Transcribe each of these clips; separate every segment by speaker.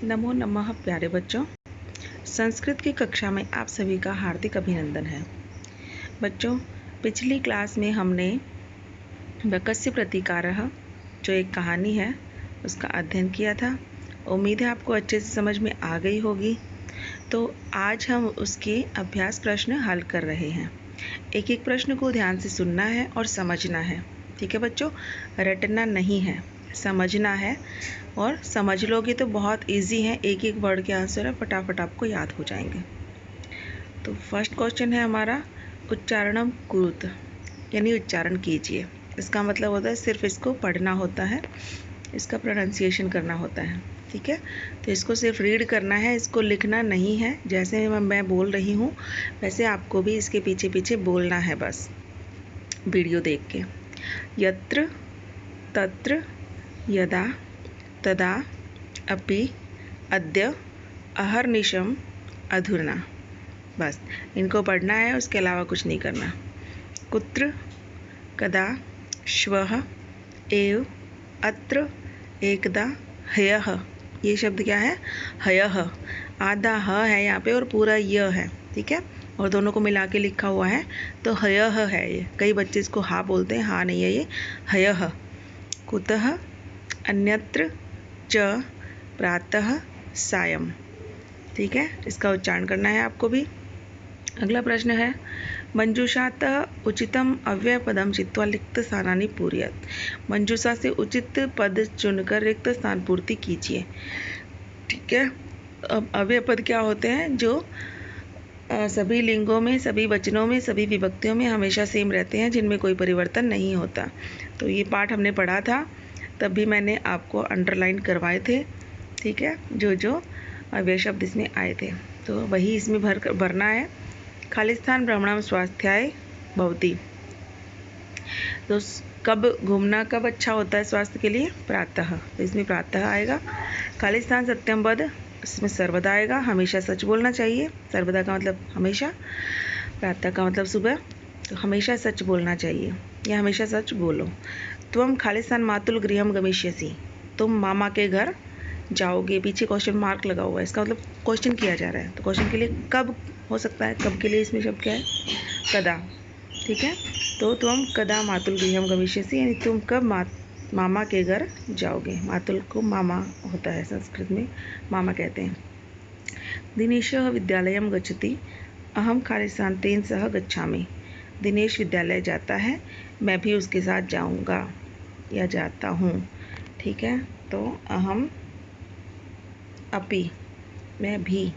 Speaker 1: नमो नमः प्यारे बच्चों। संस्कृत की कक्षा में आप सभी का हार्दिक अभिनंदन है। बच्चों, पिछली क्लास में हमने वकस्य प्रतिकारः जो एक कहानी है उसका अध्ययन किया था। उम्मीद है आपको अच्छे से समझ में आ गई होगी। तो आज हम उसके अभ्यास प्रश्न हल कर रहे हैं। एक एक प्रश्न को ध्यान से सुनना है और समझना है। ठीक है बच्चों, रटना नहीं है, समझना है। और समझ लोगे तो बहुत इजी है, एक एक वर्ड के आंसर है फटाफट आपको याद हो जाएंगे। तो फर्स्ट क्वेश्चन है हमारा, उच्चारणम कुरुत, यानी उच्चारण कीजिए। इसका मतलब होता है सिर्फ इसको पढ़ना होता है, इसका प्रोनाउंसिएशन करना होता है। ठीक है, तो इसको सिर्फ रीड करना है, इसको लिखना नहीं है। जैसे मैं बोल रही हूँ वैसे आपको भी इसके पीछे पीछे बोलना है बस, वीडियो देख के। यत्र तत्र यदा तदा अपि अद्य अहर्निशम अधुना, बस इनको पढ़ना है, उसके अलावा कुछ नहीं करना। कुत्र कदा श्वः एव अत्र एकदा ह्यः, ये शब्द क्या है? ह्यः। आधा ह है यहाँ पे और पूरा य है। ठीक है, और दोनों को मिला के लिखा हुआ है तो ह्यः है ये। कई बच्चे इसको हा बोलते हैं, हा नहीं है ये, ह्यः। कुतः अन्यत्र च प्रातः सायं। ठीक है, इसका उच्चारण करना है आपको भी। अगला प्रश्न है, मंजूषातः उचितम अव्ययपदम चित्वा रिक्त स्थानानि पूरयत। मंजूषा से उचित पद चुनकर रिक्त स्थान पूर्ति कीजिए। ठीक है, अब अव्यय पद क्या होते हैं? जो सभी लिंगों में, सभी वचनों में, सभी विभक्तियों में हमेशा सेम रहते हैं, जिनमें कोई परिवर्तन नहीं होता। तो ये पाठ हमने पढ़ा था, तब भी मैंने आपको अंडरलाइन करवाए थे। ठीक है, जो जो अव्यय शब्द इसमें आए थे तो वही इसमें भरना है। खाली स्थान भ्रमणम स्वास्थ्याय भवति। तो कब घूमना कब अच्छा होता है स्वास्थ्य के लिए? प्रातः, तो इसमें प्रातः आएगा। खाली स्थान सत्यम पद, इसमें सर्वदा आएगा, हमेशा सच बोलना चाहिए। सर्वदा का मतलब हमेशा, प्रातः का मतलब सुबह, तो हमेशा सच बोलना चाहिए या हमेशा सच बोलो। त्वम खाली स्थान मातुल गृहम गमिष्यसि, तुम मामा के घर जाओगे। पीछे क्वेश्चन मार्क लगा हुआ है, इसका मतलब क्वेश्चन किया जा रहा है। तो क्वेश्चन के लिए कब हो सकता है, कब के लिए इसमें शब्द क्या है? कदा। ठीक है, तो तुम कदा मातुल गृहम गमिष्यसि, यानी तुम कब मामा के घर जाओगे। मातुल को मामा होता है, संस्कृत में मामा कहते हैं। दिनेशः विद्यालयं गच्छति, अहम खाली स्थान तेन सह गच्छामि। दिनेश विद्यालय जाता है, मैं भी उसके साथ जाऊंगा या जाता हूँ। ठीक है, तो अहम अपि, मैं भी,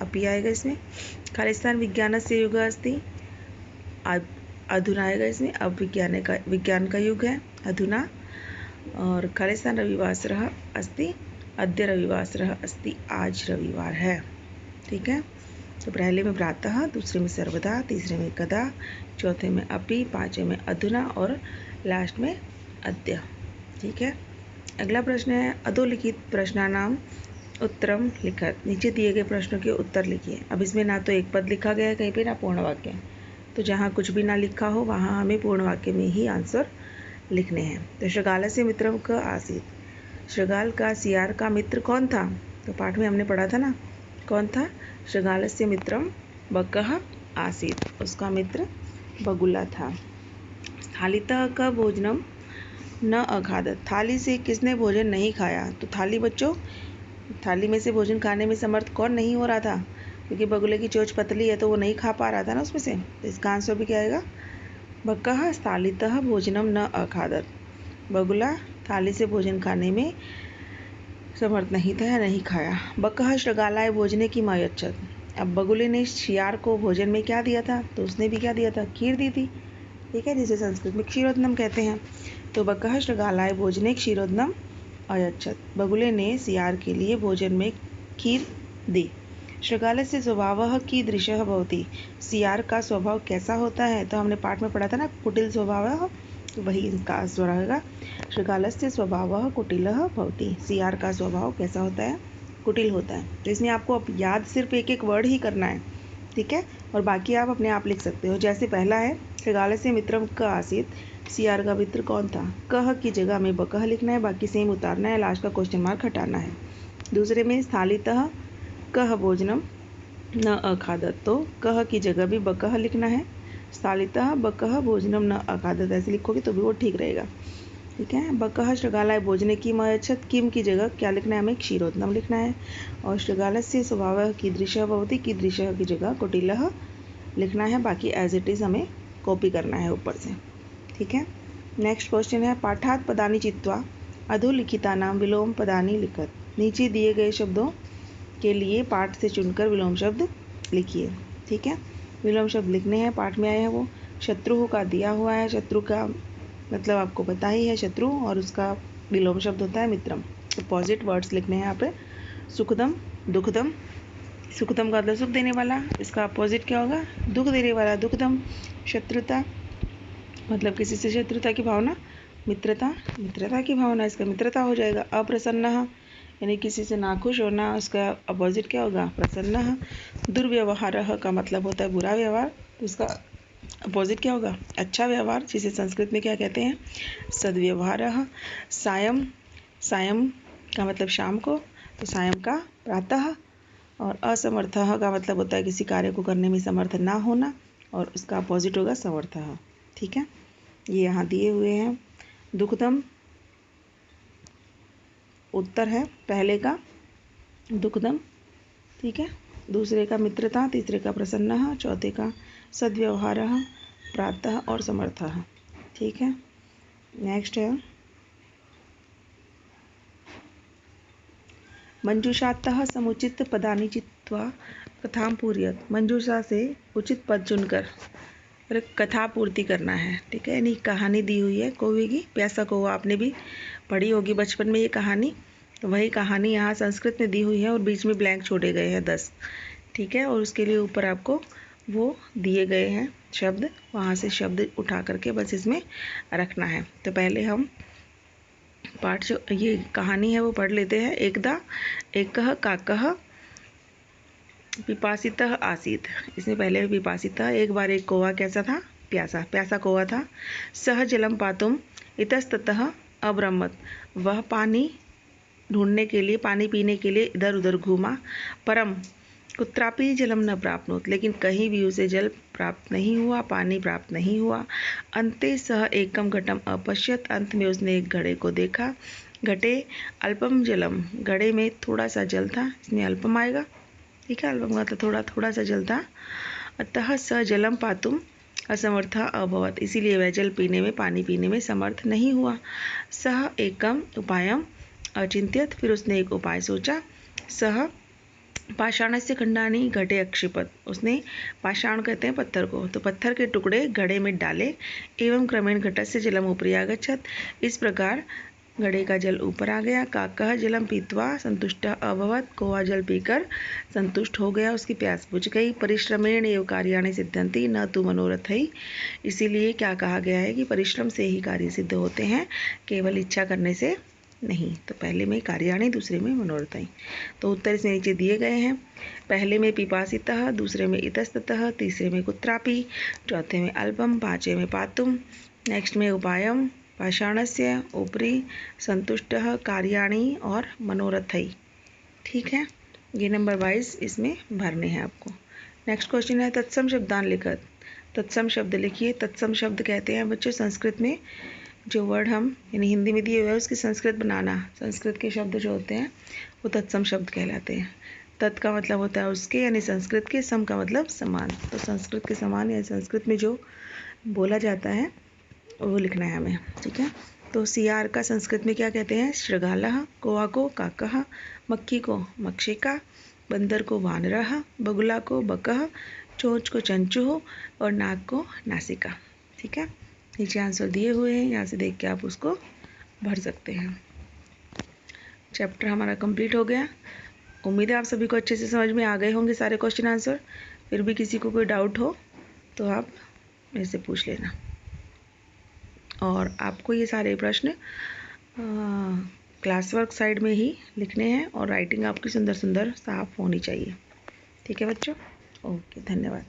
Speaker 1: अपि आएगा इसमें। खाली स्थान विज्ञानस्य युगः अस्ति, अधुना आएगा इसमें। अब विज्ञान का युग है, अधुना। और खाली स्थान रविवासरः अस्ति, अद्य रविवासरः अस्ति, आज रविवार है। ठीक है, तो पहले में प्रातः, दूसरे में सर्वदा, तीसरे में कदा, चौथे में अपि, पांचवें में अधुना और लास्ट में अद्य। ठीक है, अगला प्रश्न है, अधोलिखित प्रश्नानाम उत्तरम लिखत। नीचे दिए गए प्रश्नों के उत्तर लिखिए। अब इसमें ना तो एक पद लिखा गया है कहीं पे, ना पूर्ण वाक्य, तो जहाँ कुछ भी ना लिखा हो वहाँ हमें पूर्ण वाक्य में ही आंसर लिखने हैं। तो शृगालस्य मित्रम क आसीत्, शृगाल का सियार का मित्र कौन था? तो पाठ में हमने पढ़ा था ना, कौन था? शृगालस्य मित्रम बकः आसीत्, उसका मित्र बगुला था। थालीतः क भोजनम न अखादत, थाली से किसने भोजन नहीं खाया? तो थाली बच्चों, थाली में से भोजन खाने में समर्थ कौन नहीं हो रहा था? क्योंकि बगुले की चोंच पतली है तो वो नहीं खा पा रहा था ना उसमें से। तो इसका आंसर भी क्या आएगा? बकः स्थालितः भोजनम न अखादत, बगुला थाली से भोजन खाने में समर्थ नहीं था या नहीं खाया। बकः शृगालाय भोजने की मायच्छत, अब बगुले ने शियार को भोजन में क्या दिया था? तो उसने भी क्या दिया था? खीर दी थी। ठीक है, जिसे संस्कृत में क्षीरोदनम कहते हैं। तो बकः शृगालाय भोजने क्षीरोदनम अयच्छत, बगुले ने सियार के लिए भोजन में खीर दी। शृगालस्य स्वभावः कीदृशः भवति, सियार का स्वभाव कैसा होता है? तो हमने पाठ में पढ़ा था ना, कुटिल स्वभावः, तो वही इसका आंसर रहेगा। शृगालस्य स्वभावः कुटिलः भवति, सियार का स्वभाव कैसा होता है? कुटिल होता है। तो इसमें आपको अब याद सिर्फ एक एक वर्ड ही करना है। ठीक है, और बाकी आप अपने आप लिख सकते हो। जैसे पहला है, शृगालस्य मित्रम क आसीत्, सियार का मित्र कौन था? कह की जगह में बकह लिखना है, बाकी सेम उतारना है, लास्ट का क्वेश्चन मार्क हटाना है। दूसरे में स्थालितः कह भोजनम न अखादत, तो कह की जगह भी बकह लिखना है। स्थालितः बकह भोजनम न अखादत ऐसे लिखोगे तो भी वो ठीक रहेगा। ठीक है, बकह शृगालाय भोजने किम अयच्छत्, किम की जगह क्या लिखना है, हमें क्षीरोदनम लिखना है। और शृगालस्य स्वभावः कीदृशः भवति, कीदृशः की जगह कुटिलः लिखना है। बाकी एज इट इज़ हमें कॉपी करना है ऊपर से। ठीक है, नेक्स्ट क्वेश्चन है पाठात् पदानि चित्वा अधोलिखितानां विलोम पदानि लिखत। नीचे दिए गए शब्दों के लिए पाठ से चुनकर विलोम शब्द लिखिए। ठीक है, विलोम शब्द लिखने हैं, पाठ में आए हैं वो। शत्रु का दिया हुआ है, शत्रु का मतलब आपको पता ही है शत्रु, और उसका विलोम शब्द होता है मित्रम। अपोजिट वर्ड्स लिखने हैं यहाँ पे। सुखदम दुखदम, सुखदम का मतलब सुख देने वाला, इसका अपोजिट क्या होगा, दुख देने वाला दुखदम। शत्रुता मतलब किसी से शत्रुता की भावना, मित्रता मित्रता की भावना, इसका मित्रता हो जाएगा। अप्रसन्न यानी किसी से नाखुश होना, उसका अपोजिट क्या होगा, प्रसन्न। दुर्व्यवहार का मतलब होता है बुरा व्यवहार, उसका अपोजिट क्या होगा, अच्छा व्यवहार, जिसे संस्कृत में क्या कहते हैं, सद्व्यवहार। सायं, सायं का मतलब शाम को, तो सायं का प्रातः। और असमर्थ का मतलब होता है किसी कार्य को करने में समर्थ ना होना, और उसका अपोजिट होगा समर्थ। ठीक है, ये यहाँ दिए हुए हैं। दुखदम उत्तर है पहले का दुखदम। ठीक है, दूसरे का मित्रता, तीसरे का प्रसन्न, चौथे का सद्व्यवहार, प्रातः और समर्थ। ठीक है, नेक्स्ट है मंजूषातः समुचित पदानि चित्वा कथां पूरयत। मंजूषा से उचित पद चुनकर कथा पूर्ति करना है। ठीक है, यानी कहानी दी हुई है कौवे की, प्यासा कौवा, आपने भी पढ़ी होगी बचपन में ये कहानी, तो वही कहानी यहाँ संस्कृत में दी हुई है और बीच में ब्लैंक छोड़े गए हैं 10। ठीक है, और उसके लिए ऊपर आपको वो दिए गए हैं शब्द, वहाँ से शब्द उठा करके बस इसमें रखना है। तो पहले हम पाठ जो ये कहानी है वो पढ़ लेते हैं। एकदा एकः काकः पिपासितः आसीत्। इसमें पहले पिपासितः, एक बार एक कौवा कैसा था, प्यासा, प्यासा कौवा था। सह जलम पातुम इतस्ततः अब्रमत, वह पानी ढूंढने के लिए, पानी पीने के लिए इधर उधर घूमा। परम कुत्रापि जलम न प्राप्नोत, लेकिन कहीं भी उसे जल प्राप्त नहीं हुआ, पानी प्राप्त नहीं हुआ। अन्ते सह एकम घटम अपश्यत, अंत में उसने एक घड़े को देखा। घटे अल्पम जलम, घड़े में थोड़ा सा जल था, इसमें अल्पम आएगा। ठीक है, अल्पम मतलब थोड़ा थोड़ा सा जल था। अतः स जलम पातुम असमर्थ अभवत, इसीलिए वह जल पीने में, पानी पीने में समर्थ नहीं हुआ। सह एकम उपायम अचिंत्यत, फिर उसने एक उपाय सोचा। सह पाषाणस्य खंडानि घटे अक्षिपत, उसने पाषाण कहते हैं पत्थर को, तो पत्थर के टुकड़े घड़े में डाले। एवं क्रमेण घटस्य जलम उपरि आगच्छत, इस प्रकार घड़े का जल ऊपर आ गया। काकः जलम पीत्वा संतुष्टः अभवत, कौवा जल पीकर संतुष्ट हो गया, उसकी प्यास बुझ गई। परिश्रमेण एव कार्याणि सिद्ध्यन्ति न तु मनोरथैः, इसीलिए क्या कहा गया है कि परिश्रम से ही कार्य सिद्ध होते हैं, केवल इच्छा करने से नहीं। तो पहले में कार्याणि, दूसरे में मनोरथैः। तो उत्तर इसमें नीचे दिए गए हैं। पहले में पिपासितः, दूसरे में इतस्ततः, तीसरे में कुत्रापि, चौथे में अल्पम, पांचवें में पातुम, नेक्स्ट में उपायम, पाषाणस्य, उपरि, संतुष्टः, कार्याणि और मनोरथैः। ठीक है, ये नंबर वाइज इसमें भरने हैं आपको। नेक्स्ट क्वेश्चन है तत्सम शब्दान लिखत। तत्सम शब्द लिखिए। तत्सम शब्द कहते हैं बच्चों संस्कृत में जो वर्ड हम यानी हिंदी में दिए हुए हैं उसकी संस्कृत बनाना, संस्कृत के शब्द जो होते हैं वो तत्सम शब्द कहलाते हैं। तत् का मतलब होता है उसके यानी संस्कृत के, सम का मतलब समान, तो संस्कृत के समान या संस्कृत में जो बोला जाता है वो लिखना है हमें। ठीक है, तो सियार का संस्कृत में क्या कहते हैं, शृगालः, कौवा को काकः, मक्खी को मक्षिका, बंदर को वानरः, बगुला को बकः, चोंच को चंचू और नाक को नासिका। ठीक है, नीचे आंसर दिए हुए हैं, यहाँ से देख के आप उसको भर सकते हैं। चैप्टर हमारा कंप्लीट हो गया। उम्मीद है आप सभी को अच्छे से समझ में आ गए होंगे सारे क्वेश्चन आंसर। फिर भी किसी को कोई डाउट हो तो आप मेरे से पूछ लेना। और आपको ये सारे प्रश्न क्लास वर्क साइड में ही लिखने हैं और राइटिंग आपकी सुंदर सुंदर साफ होनी चाहिए। ठीक है बच्चों, ओके, धन्यवाद।